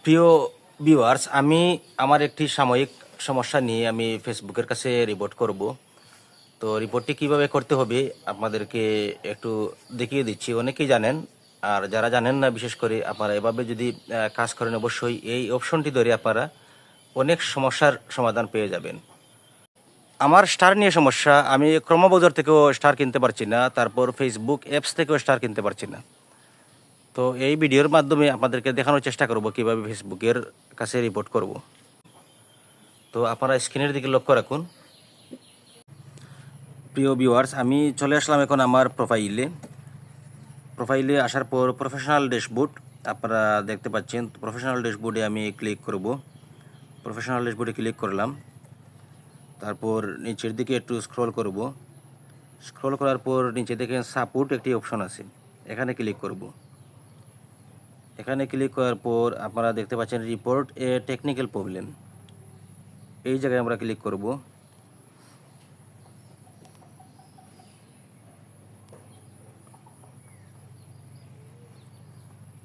প্রিয় ভিউয়ার্স, আমি আমার একটি সাময়িক সমস্যা নিয়ে আমি ফেসবুকের কাছে রিপোর্ট করব। তো রিপোর্টটি কিভাবে করতে হবে আপনাদেরকে একটু দেখিয়ে দিচ্ছি। অনেকেই জানেন, আর যারা জানেন না বিশেষ করে আপনারা এভাবে যদি কাজ করেন অবশ্যই এই অপশনটি ধরে আপনারা অনেক সমস্যার সমাধান পেয়ে যাবেন। আমার স্টার নিয়ে সমস্যা, আমি ক্রমবাজার থেকেও স্টার কিনতে পারছি না, তারপর ফেসবুক অ্যাপস থেকেও স্টার কিনতে পারছি না। তো এই ভিডিওর মাধ্যমে আপনাদেরকে দেখানোর চেষ্টা করব কিভাবে ফেসবুকের কাছে রিপোর্ট করব। তো আপনারা স্ক্রিনের দিকে লক্ষ্য রাখুন। প্রিয় ভিউয়ার্স, আমি চলে আসলাম এখন আমার প্রোফাইলে আসার পর প্রফেশনাল ড্যাশবোর্ড আপনারা দেখতে পাচ্ছেন। প্রফেশনাল ড্যাশবোর্ডে আমি ক্লিক করব। প্রফেশনাল ড্যাশবোর্ডে ক্লিক করলাম, তারপর নিচের দিকে একটু স্ক্রল করব। স্ক্রল করার পর নিচে দেখেন সাপোর্ট একটি অপশন আছে, এখানে ক্লিক করব। এখানে ক্লিক করার পর আপনারা দেখতে পাচ্ছেন রিপোর্ট এ টেকনিক্যাল প্রবলেম, এই জায়গায় আমরা ক্লিক করব।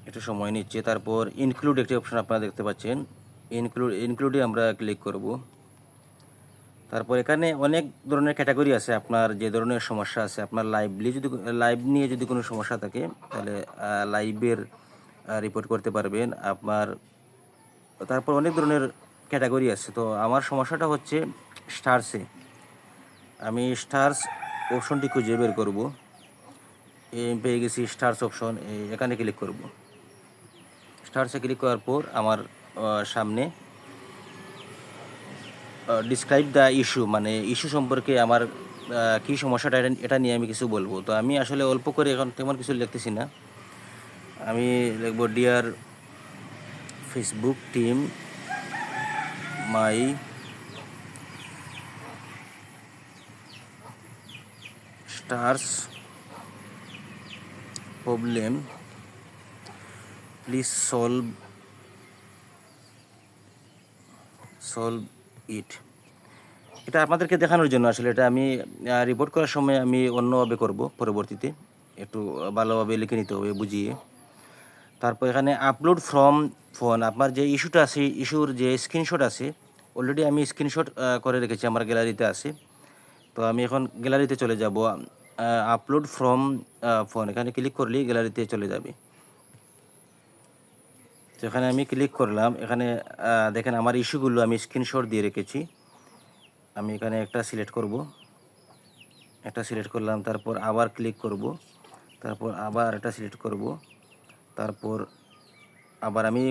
একটু সময় নিচ্ছে। তারপর ইনক্লুড একটি অপশন আপনারা দেখতে পাচ্ছেন, ইনক্লুডে আমরা ক্লিক করব। তারপর এখানে অনেক ধরনের ক্যাটাগরি আছে। আপনার যে ধরনের সমস্যা আছে, আপনার লাইভ নিয়ে যদি কোনো সমস্যা থাকে তাহলে লাইভের রিপোর্ট করতে পারবেন আপনার। তারপর অনেক ধরনের ক্যাটাগরি আছে। তো আমার সমস্যাটা হচ্ছে স্টারসে। আমি স্টার্স অপশনটি খুঁজে বের করব। পেয়ে গেছি স্টার্স অপশন, এখানে ক্লিক করব। স্টার্সে ক্লিক করার পর আমার সামনে ডিসক্রাইব দ্য ইস্যু, মানে ইস্যু সম্পর্কে আমার কী সমস্যাটা এটা নিয়ে আমি কিছু বলবো। তো আমি আসলে অল্প করে এখন তেমন কিছু লিখতেছি না, আমি লিখব dear Facebook team, my stars problem, please solve it. এটা আপনাদেরকে দেখানোর জন্য, আসলে এটা আমি রিপোর্ট করার সময় আমি অন্যভাবে করব, পরবর্তীতে একটু ভালোভাবে লিখে নিতে হবে বুঝিয়ে। তারপর এখানে আপলোড ফ্রম ফোন, আপনার যে ইস্যুটা আছে, ইস্যুর যে স্ক্রিনশট আছে অলরেডি আমি স্ক্রিনশট করে রেখেছি, আমার গ্যালারিতে আছে। তো আমি এখন গ্যালারিতে চলে যাব। আপলোড ফ্রম ফোন, এখানে ক্লিক করলেই গ্যালারিতে চলে যাবে। তো এখানে আমি ক্লিক করলাম। এখানে দেখেন আমার ইস্যুগুলো আমি স্ক্রিনশট দিয়ে রেখেছি। আমি এখানে একটা সিলেক্ট করলাম, তারপর আবার ক্লিক করব, তারপর আবার এটা সিলেক্ট করব, তারপর আবার আমি